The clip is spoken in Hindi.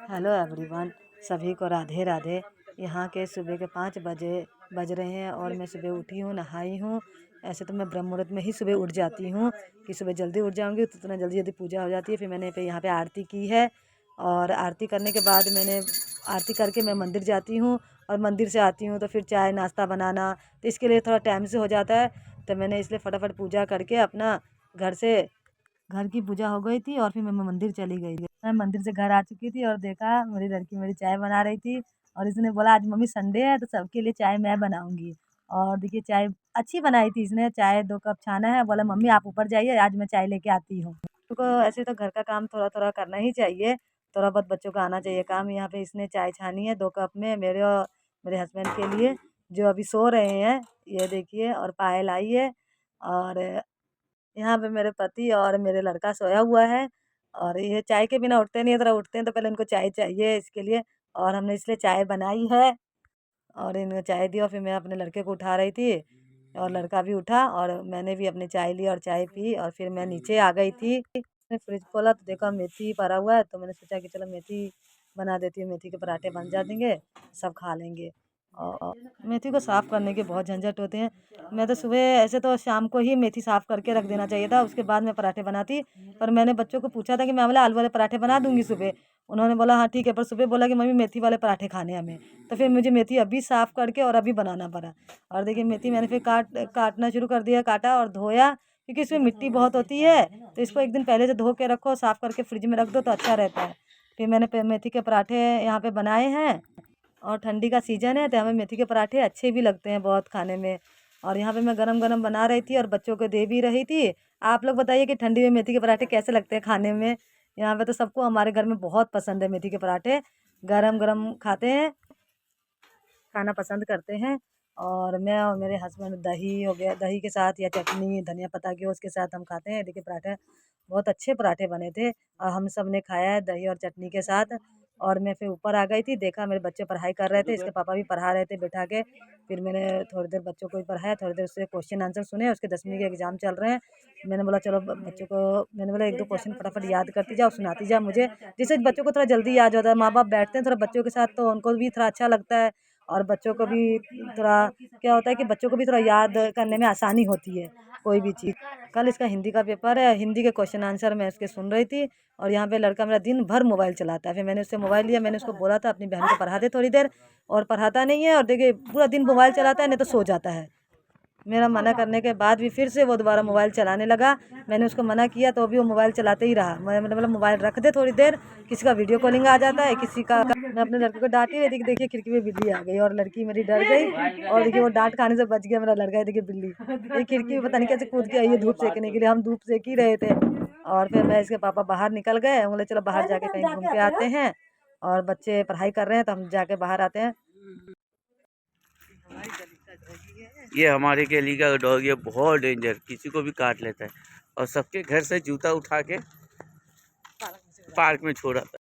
हेलो एवरीवन, सभी को राधे राधे। यहाँ के सुबह के 5 बजे बज रहे हैं और मैं सुबह उठी हूँ, नहाई हूँ। ऐसे तो मैं ब्रह्म मुहूर्त में ही सुबह उठ जाती हूँ कि सुबह जल्दी उठ जाऊँगी तो इतना जल्दी जल्दी पूजा हो जाती है। फिर मैंने यहाँ पे आरती की है और आरती करने के बाद मैंने आरती करके मैं मंदिर जाती हूँ और मंदिर से आती हूँ तो फिर चाय नाश्ता बनाना, तो इसके लिए थोड़ा टाइम से हो जाता है। तो मैंने इसलिए फटाफट पूजा करके अपना घर की पूजा हो गई थी और फिर मैं मंदिर चली गई। मैं मंदिर से घर आ चुकी थी और देखा मेरी लड़की मेरी चाय बना रही थी और इसने बोला आज मम्मी संडे है तो सबके लिए चाय मैं बनाऊंगी। और देखिए चाय अच्छी बनाई थी इसने, चाय 2 कप छाना है। बोला मम्मी आप ऊपर जाइए, आज मैं चाय लेके आती हूँ। तो ऐसे तो घर का काम थोड़ा थोड़ा करना ही चाहिए, थोड़ा बहुत बच्चों को आना चाहिए काम। यहाँ पे इसने चाय छानी है 2 कप में मेरे और मेरे हस्बैंड के लिए, जो अभी सो रहे हैं। ये देखिए, और पायल आई है और यहाँ पे मेरे पति और मेरे लड़का सोया हुआ है। और ये चाय के बिना उठते नहीं है, तरह उठते हैं तो पहले इनको चाय चाहिए इसके लिए। और हमने इसलिए चाय बनाई है और इनको चाय दी और फिर मैं अपने लड़के को उठा रही थी और लड़का भी उठा और मैंने भी अपनी चाय ली और चाय पी और फिर मैं नीचे आ गई थी। मैंने फ्रिज खोला तो देखा मेथी भरा हुआ है, तो मैंने सोचा कि चलो मेथी बना देती हूँ, मेथी के पराठे बन जाएंगे, सब खा लेंगे। और मेथी को साफ़ करने के बहुत झंझट होते हैं। मैं तो सुबह ऐसे तो शाम को ही मेथी साफ़ करके रख देना चाहिए था, उसके बाद मैं पराठे बनाती। पर मैंने बच्चों को पूछा था कि मैं बोला आलू वाले पराठे बना दूंगी सुबह। उन्होंने बोला हाँ ठीक है, पर सुबह बोला कि मम्मी मेथी वाले पराठे खाने हैं हमें। तो फिर मुझे मेथी अभी साफ़ करके और अभी बनाना पड़ा। और देखिए मेथी मैंने फिर काटना शुरू कर दिया, काटा और धोया, क्योंकि इसमें मिट्टी बहुत होती है। तो इसको एक दिन पहले से धो के रखो, साफ़ करके फ्रिज में रख दो तो अच्छा रहता है। फिर मैंने मेथी के पराठे यहाँ पे बनाए हैं और ठंडी का सीज़न है तो हमें मेथी के पराठे अच्छे भी लगते हैं बहुत खाने में। और यहाँ पे मैं गरम गरम बना रही थी और बच्चों को दे भी रही थी। आप लोग बताइए कि ठंडी में मेथी के पराठे कैसे लगते हैं खाने में। यहाँ पे तो सबको हमारे घर में बहुत पसंद है मेथी के पराठे, गरम गरम खाते हैं, खाना पसंद करते हैं। और मैं और मेरे हस्बैंड दही हो गया, दही के साथ या चटनी धनिया पत्ता की उसके साथ हम खाते हैं। देखिए पराठे बहुत अच्छे पराठे बने थे और हम सब ने खाया है दही और चटनी के साथ। और मैं फिर ऊपर आ गई थी, देखा मेरे बच्चे पढ़ाई कर रहे थे, इसके पापा भी पढ़ा रहे थे बैठा के। फिर मैंने थोड़ी देर बच्चों को भी पढ़ाया, थोड़ी देर उससे क्वेश्चन आंसर सुने, उसके 10वीं के एग्जाम चल रहे हैं। मैंने बोला चलो बच्चों को, मैंने बोला 1-2 क्वेश्चन फटाफट याद करती जाओ, सुनाती जा मुझे, जिससे बच्चों को थोड़ा जल्दी याद होता है। माँ बाप बैठते हैं थोड़ा बच्चों के साथ तो उनको भी थोड़ा अच्छा लगता है और बच्चों को भी थोड़ा क्या होता है कि बच्चों को भी थोड़ा याद करने में आसानी होती है कोई भी चीज़। कल इसका हिंदी का पेपर है, हिंदी के क्वेश्चन आंसर मैं उसके सुन रही थी। और यहाँ पे लड़का मेरा दिन भर मोबाइल चलाता है। फिर मैंने उससे मोबाइल लिया, मैंने उसको बोला था अपनी बहन को पढ़ा दे थोड़ी देर, और पढ़ाता नहीं है। और देखिए पूरा दिन मोबाइल चलाता है, नहीं तो सो जाता है। मेरा मना करने के बाद भी फिर से वो दोबारा मोबाइल चलाने लगा। मैंने उसको मना किया तो भी वो मोबाइल चलाते ही रहा। मैंने बोला मोबाइल रख दे थोड़ी देर, किसी का वीडियो कॉलिंग आ जाता है, किसी का। मैं अपने लड़के को डांटी रही थी कि देखिए खिड़की में बिल्ली आ गई और लड़की मेरी डर गई और देखिए वो डांट खाने से बच गया मेरा लड़का। देखिए बिल्ली ये खिड़की में पता नहीं कैसे कूद के आई है धूप सेकने के लिए, हम धूप सेक ही रहे थे। और फिर मैं इसके पापा बाहर निकल गए, बोले चलो बाहर जाके कहीं घूम के आते हैं। और बच्चे पढ़ाई कर रहे हैं तो हम जाके बाहर आते हैं। ये हमारे गली का डॉग, ये बहुत डेंजर, किसी को भी काट लेता है और सबके घर से जूता उठा के पार्क में छोड़ा था।